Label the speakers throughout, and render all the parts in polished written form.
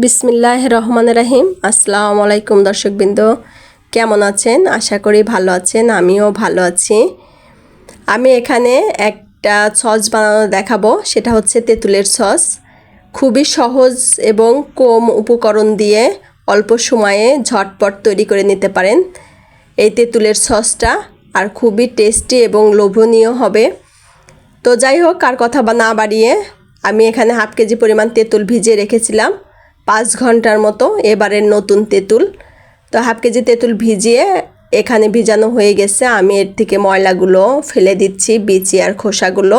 Speaker 1: বিসমিল্লাহির রহমানির রহিম। আসসালামু আলাইকুম দর্শকবৃন্দ, কেমন আছেন? আশা করি ভালো আছেন। আমিও ভালো আছি। আমি এখানে একটা সস বানানো দেখাবো, সেটা হচ্ছে তেঁতুলের সস। খুবই সহজ এবং কম উপকরণ দিয়ে অল্প সময়ে ঝটপট তৈরি করে নিতে পারেন এই তেঁতুলের সসটা, আর খুবই টেস্টি এবং লোভনীয় হবে। তো যাই হোক, আর কথা না বাড়িয়ে আমি এখানে হাফ কেজি পরিমাণ তেঁতুল ভিজিয়ে রেখেছিলাম 5 ঘন্টার মতো। এবারের নতুন তেঁতুল, তো হাফ কেজি তেঁতুল ভিজিয়ে এখানে ভিজানো হয়ে গেছে। আমি এর থেকে ময়লাগুলো ফেলে দিচ্ছি, বিচি আর খোসাগুলো।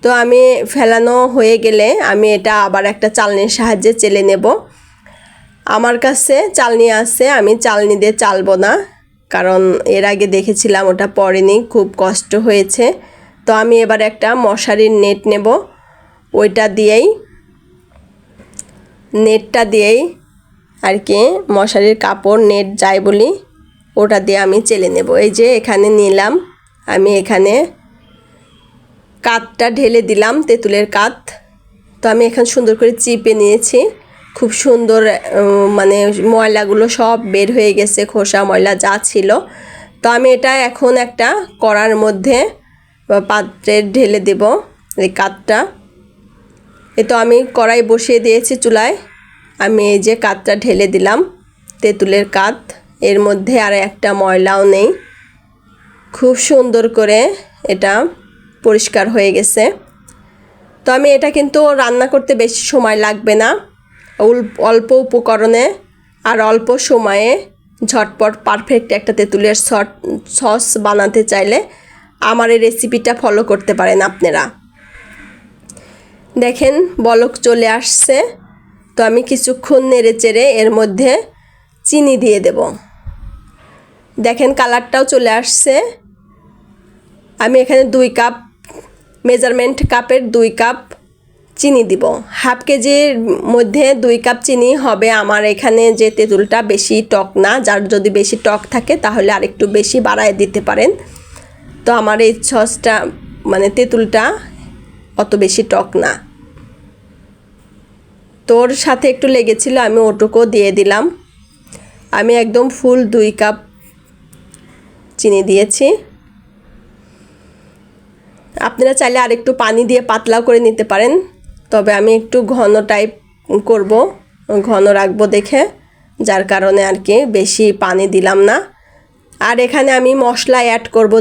Speaker 1: তো আমি ফেলানো হয়ে গেলে আমি এটা আবার একটা চালনির সাহায্যে চেলে নেব। আমার কাছে চালনি আছে, আমি চালনি দিয়ে চালবো না, কারণ এর আগে দেখেছিলাম ওটা পড়েনি, খুব কষ্ট হয়েছে। তো আমি এবার একটা মশারির নেট নেব, নেটটা দিয়েই আর কি, মশারির কাপড় নেট যাই বলি, ওটা দিয়ে আমি চেলে নেব। এই যে এখানে নিলাম, আমি এখানে কাতটা ঢেলে দিলাম, তেঁতুলের কাত। তো আমি এখানে সুন্দর করে চিপে নিয়েছি, খুব সুন্দর, মানে ময়লাগুলো সব বের হয়ে গেছে, খোসা ময়লা যা ছিল। তো আমি এটা এখন একটা কড়ার মধ্যে পাত্রে ঢেলে দেব এই কাতটা। তো আমি কড়াই বসিয়ে দিয়েছি চুলায়। আমি এই যে কাতটা ঢেলে দিলাম, তেঁতুলের কাত, এর মধ্যে আর একটা ময়লাও নেই, খুব সুন্দর করে এটা পরিষ্কার হয়ে গেছে। তো আমি এটা কিন্তু রান্না করতে বেশি সময় লাগবে না, অল্প উপকরণে আর অল্প সময়ে ঝটপট পারফেক্ট একটা তেঁতুলের সস বানাতে চাইলে আমার এই রেসিপিটা ফলো করতে পারেন আপনারা। দেখেন বলক চলে আসছে, তো আমি কিছুক্ষণ নেড়ে চেড়ে এর মধ্যে চিনি দিয়ে দেব। দেখেন কালারটাও চলে আসছে। আমি এখানে 2 কাপ, মেজারমেন্ট কাপের 2 কাপ চিনি দিব। হাফ কেজির মধ্যে 2 কাপ চিনি হবে আমার এখানে। যে তেঁতুলটা বেশি টক না, যার যদি বেশি টক থাকে তাহলে আরেকটু বেশি বাড়ায় দিতে পারেন। তো আমার এই সসটা মানে তেঁতুলটা অত বেশি টক না, তোর সাথে একটু লেগেছিল, আমি ওটুকু দিয়ে দিলাম। আমি একদম ফুল 2 কাপ চিনি দিয়েছি। আপনারা চাইলে আরেকটু পানি দিয়ে পাতলাও করে নিতে পারেন, তবে আমি একটু ঘন টাইপ করব, ঘন রাখবো দেখে, যার কারণে আর কি বেশি পানি দিলাম না। আর এখানে আমি মশলা অ্যাড করব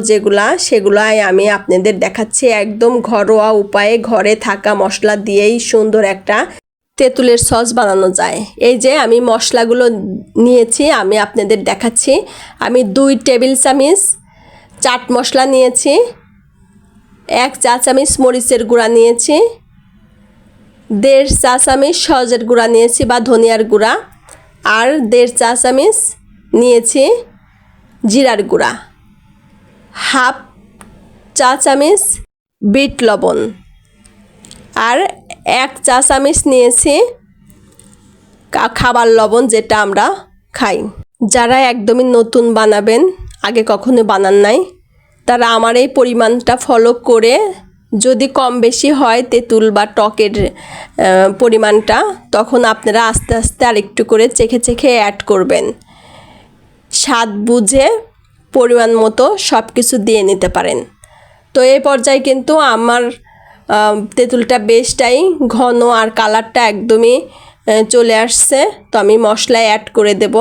Speaker 1: সেগুলাই আমি আপনাদের দেখাচ্ছি। একদম ঘরোয়া উপায়ে ঘরে থাকা মশলা দিয়েই সুন্দর একটা তেঁতুলের সস বানানো যায়। এই যে আমি মশলাগুলো নিয়েছি, আমি আপনাদের দেখাচ্ছি। আমি 2 টেবিল চামচ চাট মশলা নিয়েছি, 1 চা চামচ মরিচের গুঁড়া নিয়েছি, 1.5 চা চামচ সজের গুঁড়া নিয়েছি বা ধনিয়ার গুঁড়া, আর 1.5 চা চামচ নিয়েছি জিরার গুঁড়া, হাফ চা চামচ বিট লবণ, আর 1 চা চামচ নিয়েছি খাবার লবণ, যেটা আমরা খাই। যারা একদমই নতুন বানাবেন, আগে কখনো বানান নাই, তারা আমার এই পরিমাণটা ফলো করে, যদি কম বেশি হয় তেঁতুল বা টকের পরিমাণটা, তখন আপনারা আস্তে আস্তে আরেকটু করে চেখে চেখে অ্যাড করবেন। স্বাদ বুঝে পরিমাণ মতো সব কিছু দিয়ে নিতে পারেন। তো এই পর্যায়ে কিন্তু আমার তেঁতুলটা বেশটাই ঘন আর কালারটা একদমই চলে আসছে। তো আমি মশলা অ্যাড করে দেব।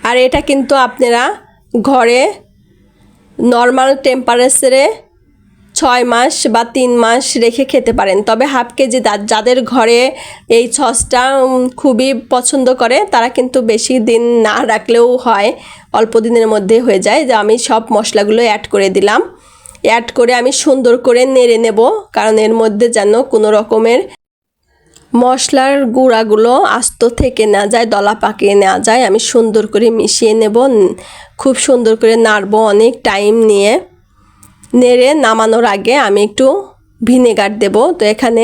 Speaker 1: আর এটা কিন্তু আপনারা ঘরে নর্মাল টেম্পারেচারে 6 মাস বা 3 মাস রেখে খেতে পারেন। তবে হাফ কেজি যাদের ঘরে এই সসটা খুবই পছন্দ করে, তারা কিন্তু বেশি দিন না রাখলেও হয়, অল্প দিনের মধ্যে হয়ে যায়। যে আমি সব মশলাগুলো অ্যাড করে দিলাম, অ্যাড করে আমি সুন্দর করে নেড়ে নেব, কারণ এর মধ্যে যেন কোনো রকমের মশলার গুঁড়াগুলো আস্ত থেকে না যায়, দলা পাকিয়ে নেওয়া যায়। আমি সুন্দর করে মিশিয়ে নেব, খুব সুন্দর করে নাড়বো অনেক টাইম নিয়ে। নেড়ে নামানোর আগে আমি একটু ভিনেগার দেব। তো এখানে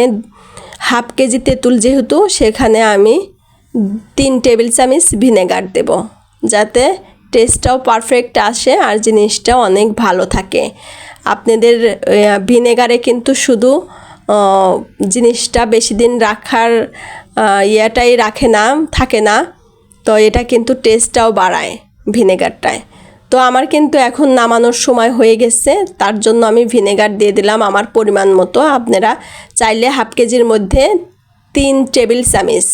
Speaker 1: হাফ কেজি তেঁতুল যেহেতু, সেখানে আমি 3 টেবিল চামচ ভিনেগার দেব, যাতে টেস্টটাও পারফেক্ট আসে আর জিনিসটাও অনেক ভালো থাকে। আপনাদের ভিনেগারে কিন্তু শুধু জিনিসটা বেশি দিন রাখার ইয়েটাই থাকে না, তো এটা কিন্তু টেস্টটাও বাড়ায় ভিনেগারটায়। তো আমার কিন্তু এখন নামানোর সময় হয়ে গেছে, তার জন্য আমি ভিনেগার দিয়ে দিলাম আমার পরিমাণ মতো। আপনারা চাইলে হাফ কেজির মধ্যে 3 টেবিল চামচ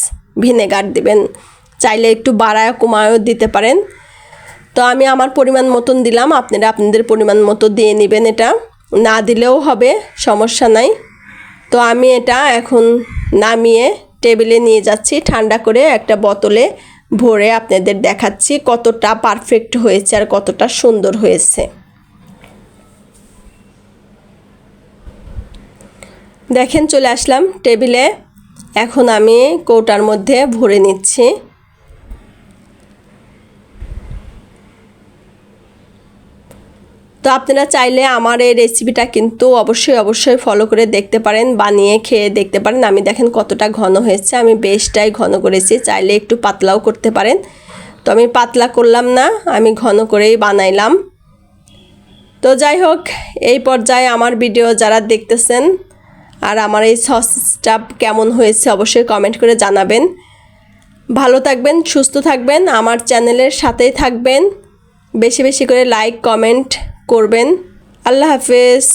Speaker 1: ভিনেগার দিবেন, চাইলে একটু বাড়ায় কমায়ও দিতে পারেন। তো আমি আমার পরিমাণ মতন দিলাম, আপনারা আপনাদের পরিমাণ মতো দিয়ে নেবেন, এটা না দিলেও হবে, সমস্যা নাই। তো আমি এটা এখন নামিয়ে টেবিলে নিয়ে যাচ্ছি, ঠান্ডা করে একটা বোতলে ভরে আপনাদের দেখাচ্ছি কতটা পারফেক্ট হয়েছে আর কতটা সুন্দর হয়েছে। দেখেন চলে আসলাম টেবিলে, এখন আমি কৌটার মধ্যে ভরে নিচ্ছি। তো আপনারা চাইলে আমার এই রেসিপিটা কিন্তু অবশ্যই ফলো করে দেখতে পারেন, বানিয়ে খেয়ে দেখতে পারেন। আমি দেখেন কতটা ঘন হয়েছে, আমি বেশটাই ঘন করেছি, চাইলে একটু পাতলাও করতে পারেন। তো আমি পাতলা করলাম না, আমি ঘন করেই বানাইলাম। তো যাই হোক, এই পর্যায়ে আমার ভিডিও যারা দেখতেছেন আর আমার এই সসটা কেমন হয়েছে অবশ্যই কমেন্ট করে জানাবেন। ভালো থাকবেন, সুস্থ থাকবেন, আমার চ্যানেলের সাথেই থাকবেন, বেশি বেশি করে লাইক কমেন্ট করবেন। আল্লাহ হাফেজ।